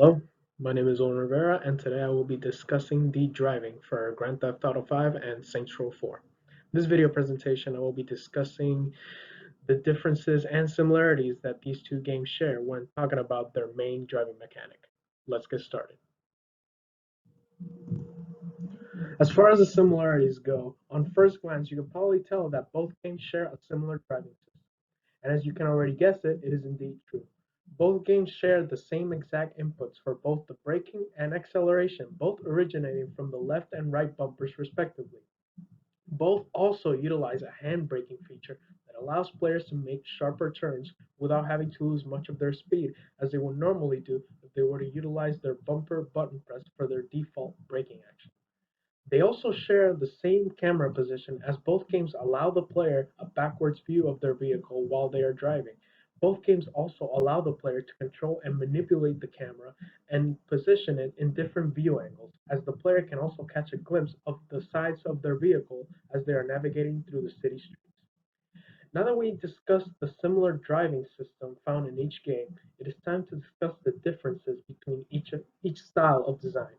Hello, my name is Olwin Rivera, and today I will be discussing the driving for Grand Theft Auto 5 and Saints Row 4. In this video presentation, I will be discussing the differences and similarities that these two games share when talking about their main driving mechanic. Let's get started. As far as the similarities go, on first glance, you can probably tell that both games share a similar driving system. And as you can already guess it is indeed true. Both games share the same exact inputs for both the braking and acceleration, both originating from the left and right bumpers respectively. Both also utilize a hand braking feature that allows players to make sharper turns without having to lose much of their speed as they would normally do if they were to utilize their bumper button press for their default braking action. They also share the same camera position as both games allow the player a backwards view of their vehicle while they are driving. Both games also allow the player to control and manipulate the camera and position it in different view angles, as the player can also catch a glimpse of the sides of their vehicle as they are navigating through the city streets. Now that we discussed the similar driving system found in each game, it is time to discuss the differences between each style of design.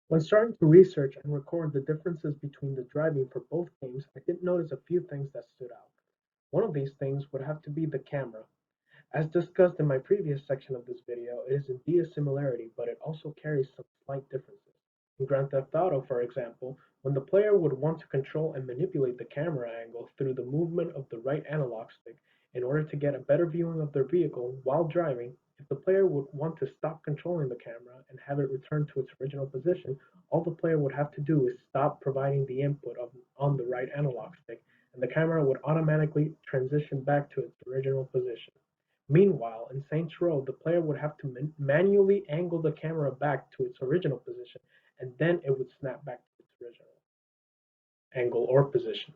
When starting to research and record the differences between the driving for both games, I did notice a few things that stood out. One of these things would have to be the camera. As discussed in my previous section of this video, it is indeed a similarity, but it also carries some slight differences. In Grand Theft Auto, for example, when the player would want to control and manipulate the camera angle through the movement of the right analog stick in order to get a better viewing of their vehicle while driving, if the player would want to stop controlling the camera and have it return to its original position, all the player would have to do is stop providing the input on the right analog stick, and the camera would automatically transition back to its original position. Meanwhile, in Saints Row, the player would have to manually angle the camera back to its original position, and then it would snap back to its original angle or position.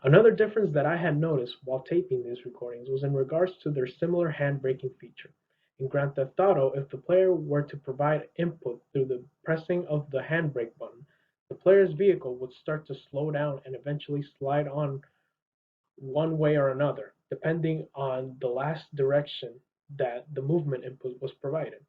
Another difference that I had noticed while taping these recordings was in regards to their similar hand braking feature. In Grand Theft Auto, if the player were to provide input through the pressing of the handbrake button, the player's vehicle would start to slow down and eventually slide on one way or another, depending on the last direction that the movement input was provided.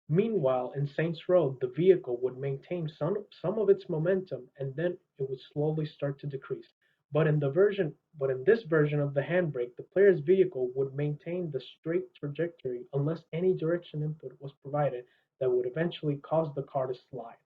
Meanwhile, in Saints Row, the vehicle would maintain some of its momentum and then it would slowly start to decrease. But in this version of the handbrake, the player's vehicle would maintain the straight trajectory unless any direction input was provided that would eventually cause the car to slide.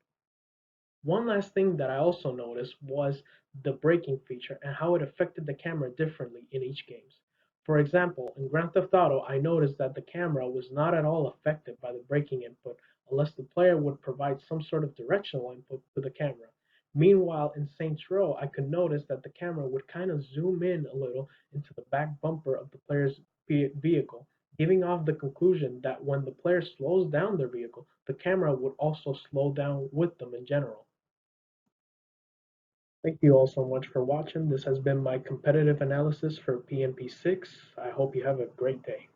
One last thing that I also noticed was the braking feature and how it affected the camera differently in each games. For example, in Grand Theft Auto, I noticed that the camera was not at all affected by the braking input unless the player would provide some sort of directional input to the camera. Meanwhile, in Saints Row, I could notice that the camera would kind of zoom in a little into the back bumper of the player's vehicle, giving off the conclusion that when the player slows down their vehicle, the camera would also slow down with them in general. Thank you all so much for watching. This has been my competitive analysis for PNP6. I hope you have a great day.